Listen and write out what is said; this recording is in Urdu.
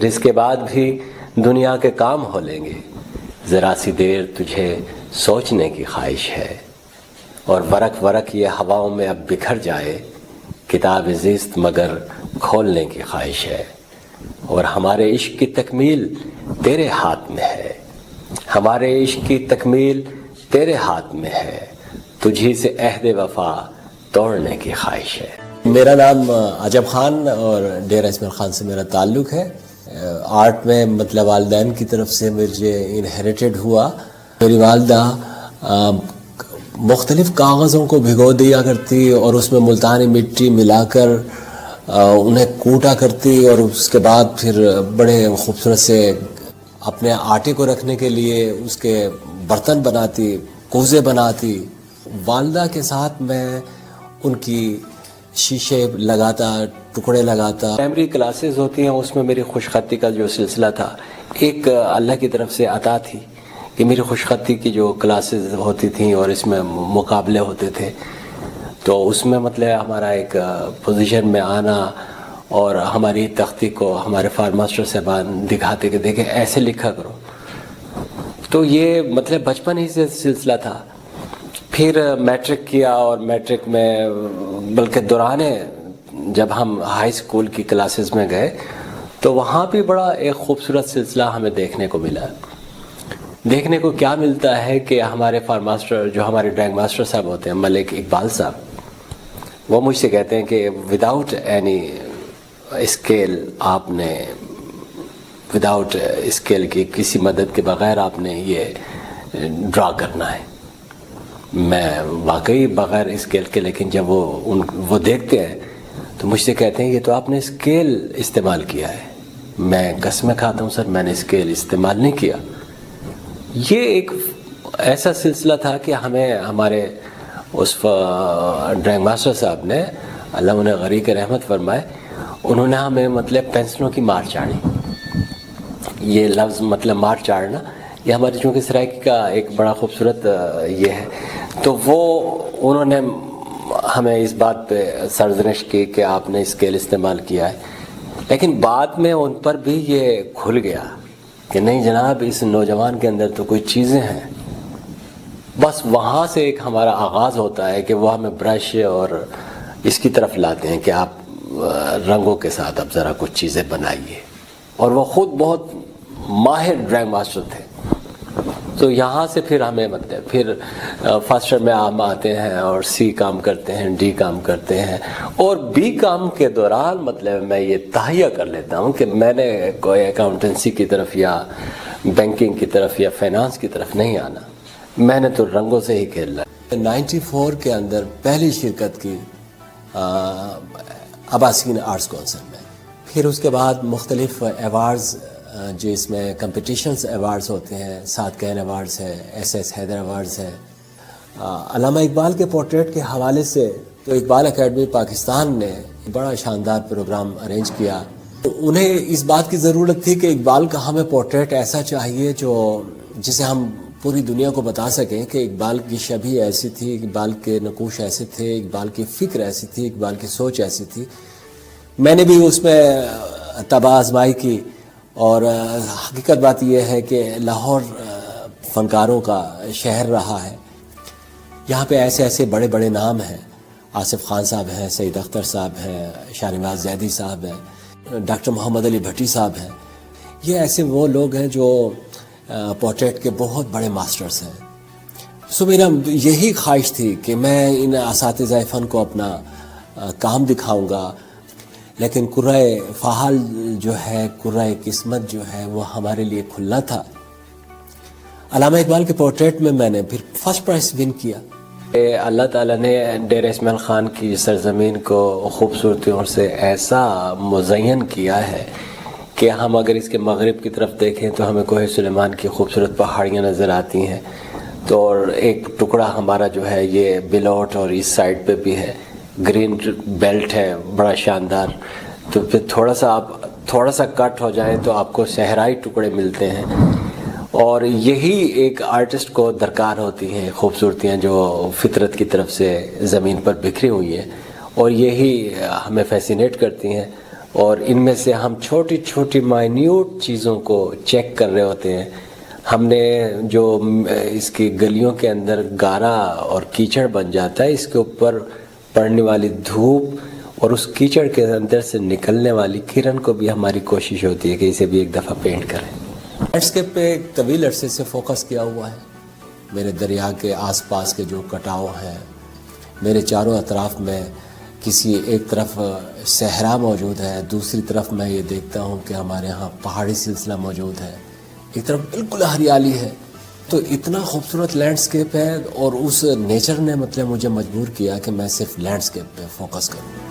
اس کے بعد بھی دنیا کے کام ہو لیں گے، ذرا سی دیر تجھے سوچنے کی خواہش ہے، اور ورق ورق یہ ہواؤں میں اب بکھر جائے، کتاب زیست مگر کھولنے کی خواہش ہے، اور ہمارے عشق کی تکمیل تیرے ہاتھ میں ہے، ہمارے عشق کی تکمیل تیرے ہاتھ میں ہے، تجھی سے عہد وفا توڑنے کی خواہش ہے۔ میرا نام عجب خان اور ڈیرہ اسماعیل خان سے میرا تعلق ہے۔ آرٹ میں مطلب والدین کی طرف سے مجھے انہیریٹڈ ہوا۔ میری والدہ مختلف کاغذوں کو بھگو دیا کرتی اور اس میں ملتانی مٹی ملا کر انہیں کوٹا کرتی، اور اس کے بعد پھر بڑے خوبصورت سے اپنے آٹے کو رکھنے کے لیے اس کے برتن بناتی، کوزے بناتی۔ والدہ کے ساتھ میں ان کی شیشے لگاتا، ٹکڑے لگاتا۔ پرائمری کلاسز ہوتی ہیں، اس میں میری خوش خطی کا جو سلسلہ تھا، ایک اللہ کی طرف سے عطا تھی کہ میری خوش خطی کی جو کلاسز ہوتی تھیں اور اس میں مقابلے ہوتے تھے، تو اس میں مطلب ہمارا ایک پوزیشن میں آنا اور ہماری تختی کو ہمارے فارم ماسٹر صاحبان دکھاتے کہ دیکھیں ایسے لکھا کرو، تو یہ مطلب بچپن ہی سے سلسلہ تھا۔ پھر میٹرک کیا، اور میٹرک میں بلکہ دوران جب ہم ہائی اسکول کی کلاسز میں گئے تو وہاں بھی بڑا ایک خوبصورت سلسلہ ہمیں دیکھنے کو ملا۔ دیکھنے کو کیا ملتا ہے کہ ہمارے فارم ماسٹر جو ہمارے ڈرائنگ ماسٹر صاحب ہوتے ہیں، ملک اقبال صاحب، وہ مجھ سے کہتے ہیں کہ وداؤٹ اینی اسکیل آپ نے، وداؤٹ اسکیل کی کسی مدد کے بغیر آپ نے یہ ڈرا کرنا ہے۔ میں واقعی بغیر اسکیل کے، لیکن جب وہ دیکھتے ہیں تو مجھ سے کہتے ہیں یہ تو آپ نے اسکیل استعمال کیا ہے۔ میں قسمیں کھاتا ہوں سر، میں نے اسکیل استعمال نہیں کیا۔ یہ ایک ایسا سلسلہ تھا کہ ہمیں ہمارے اس ڈرائنگ ماسٹر صاحب نے، اللہ انہیں غریق رحمت فرمائے، انہوں نے ہمیں مطلب پینسلوں کی مار چاڑی۔ یہ لفظ مطلب مار چاڑنا یہ ہمارے چونکہ سرائکی کا ایک بڑا خوبصورت یہ ہے، تو وہ انہوں نے ہمیں اس بات پہ سرزنش کی کہ آپ نے اسکیل استعمال کیا ہے، لیکن بعد میں ان پر بھی یہ کھل گیا کہ نہیں جناب، اس نوجوان کے اندر تو کوئی چیزیں ہیں۔ بس وہاں سے ایک ہمارا آغاز ہوتا ہے کہ وہ ہمیں برش اور اس کی طرف لاتے ہیں کہ آپ رنگوں کے ساتھ اب ذرا کچھ چیزیں بنائیے، اور وہ خود بہت ماہر ڈرائنگ ماسٹر تھے۔ تو یہاں سے پھر ہمیں مطلب پھر فرسٹ ایئر میں ہم آتے ہیں اور سی کام کرتے ہیں، ڈی کام کرتے ہیں، اور بی کام کے دوران مطلب میں یہ تہیہ کر لیتا ہوں کہ میں نے کوئی اکاؤنٹنسی کی طرف یا بینکنگ کی طرف یا فائنانس کی طرف نہیں آنا، میں نے تو رنگوں سے ہی کھیلنا۔ 94 کے اندر پہلی شرکت کی عباسین آرٹس کونسل میں، پھر اس کے بعد مختلف ایوارڈز جس میں کمپٹیشنز ایوارڈز ہوتے ہیں، سعد کین ایوارڈز ہے، ایس ایس حیدر ایوارڈز ہے۔ علامہ اقبال کے پورٹریٹ کے حوالے سے تو اقبال اکیڈمی پاکستان نے بڑا شاندار پروگرام ارینج کیا۔ انہیں اس بات کی ضرورت تھی کہ اقبال کا ہمیں پورٹریٹ ایسا چاہیے جسے ہم پوری دنیا کو بتا سکیں کہ اقبال کی شبیہ ایسی تھی، اقبال کے نقوش ایسے تھے، اقبال کی فکر ایسی تھی، اقبال کی سوچ ایسی تھی۔ میں نے بھی اس میں طبع آزمائی کی، اور حقیقت بات یہ ہے کہ لاہور فنکاروں کا شہر رہا ہے۔ یہاں پہ ایسے ایسے بڑے بڑے نام ہیں، آصف خان صاحب ہیں، سعید اختر صاحب ہیں، شاہ نواز زیدی صاحب ہیں، ڈاکٹر محمد علی بھٹی صاحب ہیں۔ یہ ایسے وہ لوگ ہیں جو پورٹریٹ کے بہت بڑے ماسٹرز ہیں۔ سو میرا یہی خواہش تھی کہ میں ان اساتذہ فن کو اپنا کام دکھاؤں گا، لیکن کرۂ فعال جو ہے، کرۂ قسمت جو ہے، وہ ہمارے لیے کھلنا تھا۔ علامہ اقبال کے پورٹریٹ میں نے پھر فرسٹ پرائز ون کیا۔ اللہ تعالیٰ نے ڈیرہ اسماعیل خان کی سرزمین کو خوبصورتیوں سے ایسا مزین کیا ہے کہ ہم اگر اس کے مغرب کی طرف دیکھیں تو ہمیں کوہ سلیمان کی خوبصورت پہاڑیاں نظر آتی ہیں، تو اور ایک ٹکڑا ہمارا جو ہے یہ بلوٹ اور اس سائڈ پہ بھی ہے، گرین بیلٹ ہے بڑا شاندار۔ تو پھر تھوڑا سا کٹ ہو جائیں تو آپ کو صحرائی ٹکڑے ملتے ہیں، اور یہی ایک آرٹسٹ کو درکار ہوتی ہیں خوبصورتیاں جو فطرت کی طرف سے زمین پر بکھری ہوئی ہیں، اور یہی ہمیں فیسینیٹ کرتی ہیں۔ اور ان میں سے ہم چھوٹی چھوٹی مائنیوٹ چیزوں کو چیک کر رہے ہوتے ہیں. ہم نے جو اس کی گلیوں کے اندر گارا اور کیچڑ بن جاتا ہے، اس کے اوپر پڑنے والی دھوپ اور اس کیچڑ کے اندر سے نکلنے والی کرن کو بھی ہماری کوشش ہوتی ہے کہ اسے بھی ایک دفعہ پینٹ کریں. لینڈسکیپ پہ ایک طویل عرصے سے فوکس کیا ہوا ہے. میرے دریا کے آس پاس کے جو کٹاؤ ہیں، میرے چاروں اطراف میں کسی ایک طرف صحرا موجود ہے، دوسری طرف میں یہ دیکھتا ہوں کہ ہمارے ہاں پہاڑی سلسلہ موجود ہے، ایک طرف بالکل ہریالی ہے. تو اتنا خوبصورت لینڈسکیپ ہے اور اس نیچر نے مجھے مجبور کیا کہ میں صرف لینڈسکیپ پہ فوکس کروں.